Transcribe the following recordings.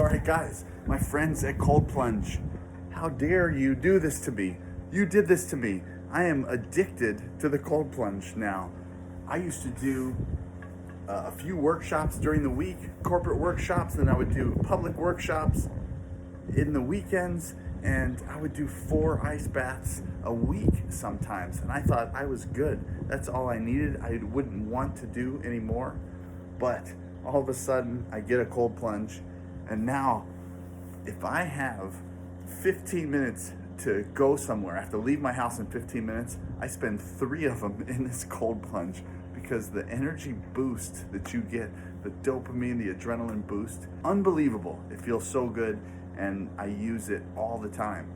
All right, guys, my friends at Cold Plunge, how dare you do this to me? You did this to me. I am addicted to the Cold Plunge now. I used to do a few workshops during the week, corporate workshops, then I would do public workshops in the weekends, and I would do 4 ice baths a week sometimes. And I thought I was good. That's all I needed. I wouldn't want to do anymore. But all of a sudden, I get a cold plunge, and now if I have 15 minutes to go somewhere, I have to leave my house in 15 minutes, I spend 3 of them in this cold plunge, because the energy boost that you get, the dopamine, the adrenaline boost, unbelievable. It feels so good, and I use it all the time.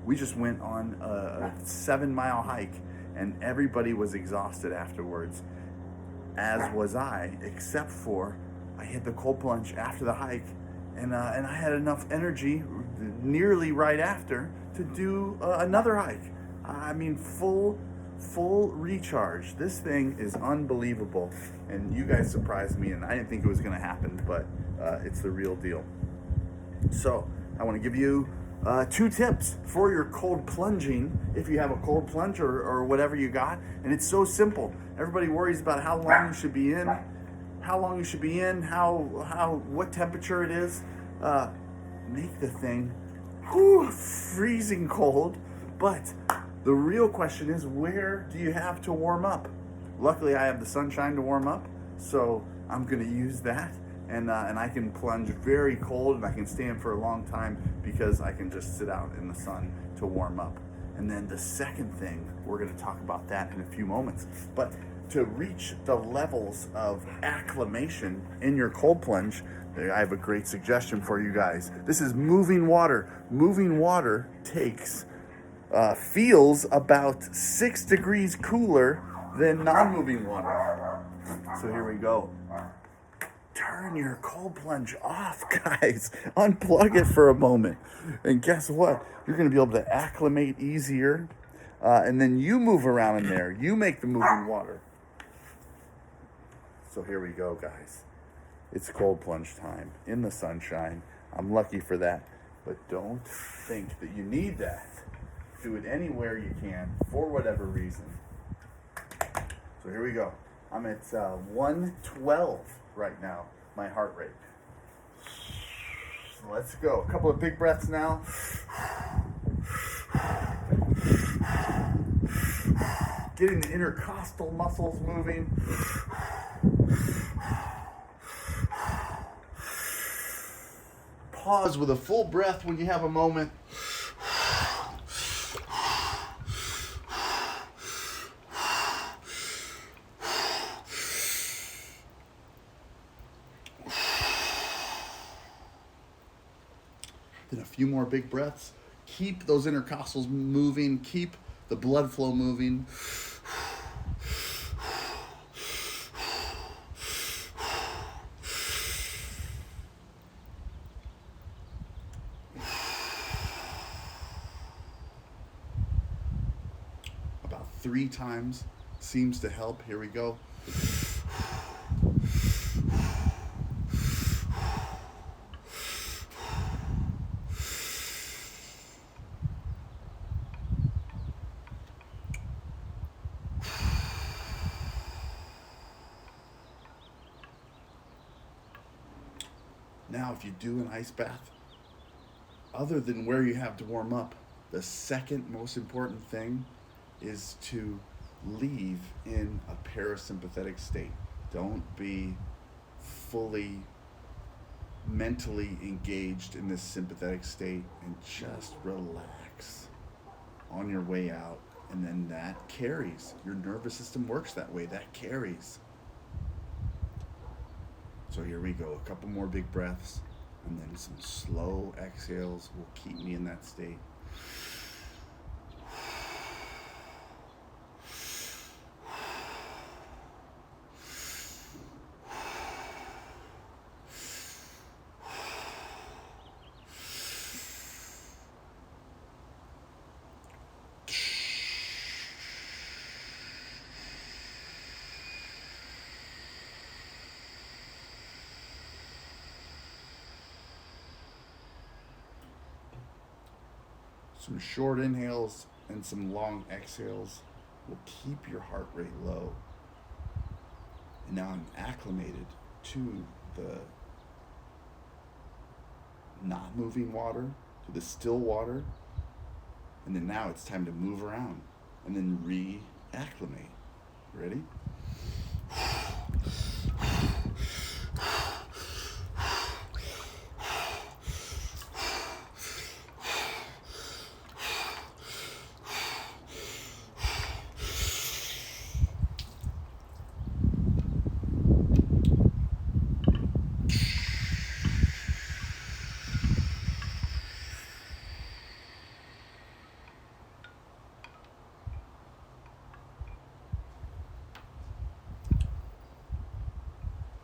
We just went on a 7-mile hike, and everybody was exhausted afterwards, as was I, except for I hit the cold plunge after the hike, and I had enough energy nearly right after to do another hike. I mean, full recharge. This thing is unbelievable, and you guys surprised me, and I didn't think it was going to happen, but it's the real deal. So I want to give you 2 tips for your cold plunging, if you have a cold plunge or whatever you got. And it's so simple. Everybody worries about how long you should be in, what temperature it is. Make the thing freezing cold. But the real question is, where do you have to warm up? Luckily, I have the sunshine to warm up, so I'm going to use that. And I can plunge very cold, and I can stand for a long time because I can just sit out in the sun to warm up. And then the second thing, we're going to talk about that in a few moments. But to reach the levels of acclimation in your cold plunge, I have a great suggestion for you guys. This is moving water. Moving water feels about 6 degrees cooler than non-moving water. So here we go. Turn your cold plunge off, guys. Unplug it for a moment. And guess what? You're going to be able to acclimate easier. And then you move around in there. You make the moving water. So here we go, guys. It's cold plunge time in the sunshine. I'm lucky for that. But don't think that you need that. Do it anywhere you can for whatever reason. So here we go. I'm at 112 right now, my heart rate. So let's go. A couple of big breaths now. Getting the intercostal muscles moving. Pause with a full breath when you have a moment. Then a few more big breaths. Keep those intercostals moving. Keep the blood flow moving. About 3 times seems to help. Here we go. Now, if you do an ice bath, other than where you have to warm up, the second most important thing is to leave in a parasympathetic state. Don't be fully mentally engaged in this sympathetic state, and just relax on your way out. And then that carries. Your nervous system works that way. That carries. So here we go. A couple more big breaths, and then some slow exhales will keep me in that state. Some short inhales and some long exhales will keep your heart rate low. And now I'm acclimated to the not moving water, to the still water. And then now it's time to move around and then re-acclimate. Ready?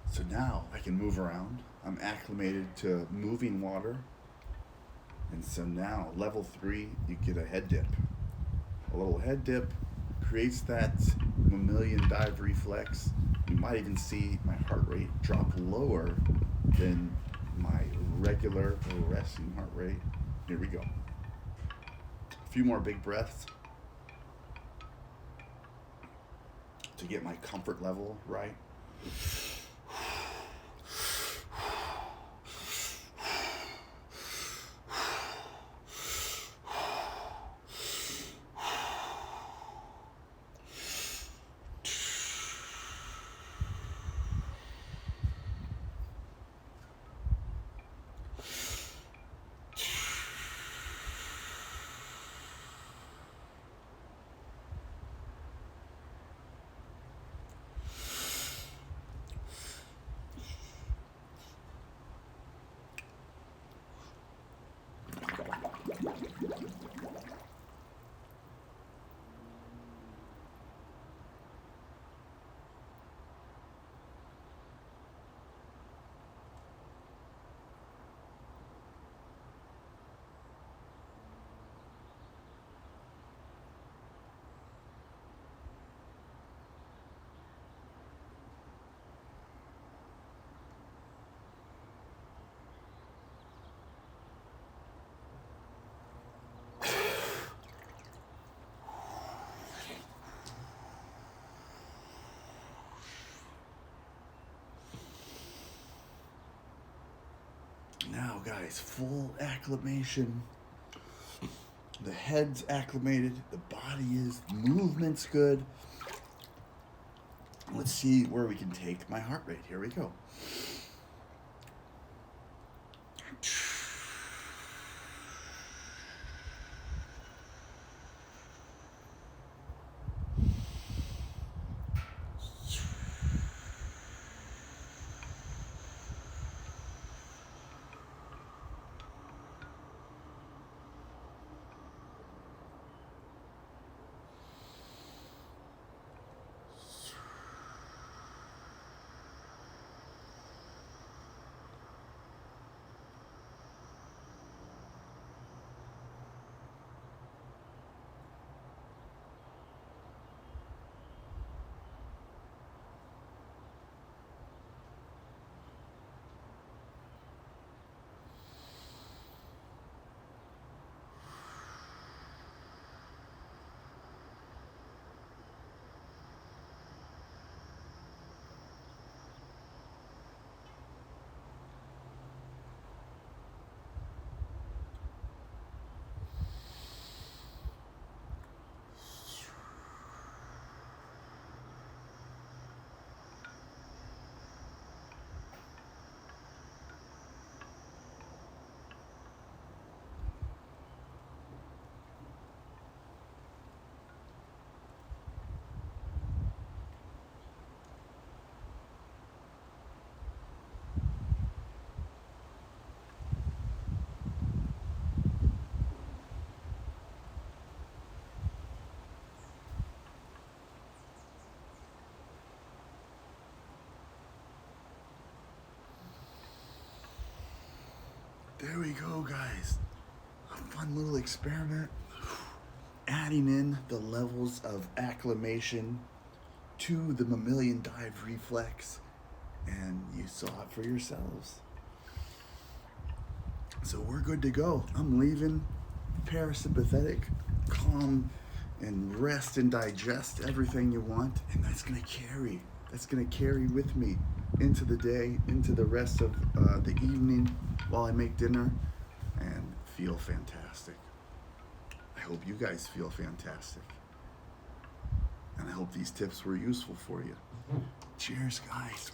So now I can move around. I'm acclimated to moving water. And so now, level 3, you get a head dip. A little head dip creates that mammalian dive reflex. You might even see my heart rate drop lower than my regular or resting heart rate. Here we go. A few more big breaths to get my comfort level right. Now, guys, full acclimation. The head's acclimated, the body is, movement's good. Let's see where we can take my heart rate. Here we go. There we go, guys. A fun little experiment. Adding in the levels of acclimation to the mammalian dive reflex. And you saw it for yourselves. So we're good to go. I'm leaving. parasympathetic, calm, and rest and digest everything you want, and that's gonna carry with me into the day, into the rest of the evening while I make dinner, and feel fantastic. I hope you guys feel fantastic, and I hope these tips were useful for you. Cheers, guys.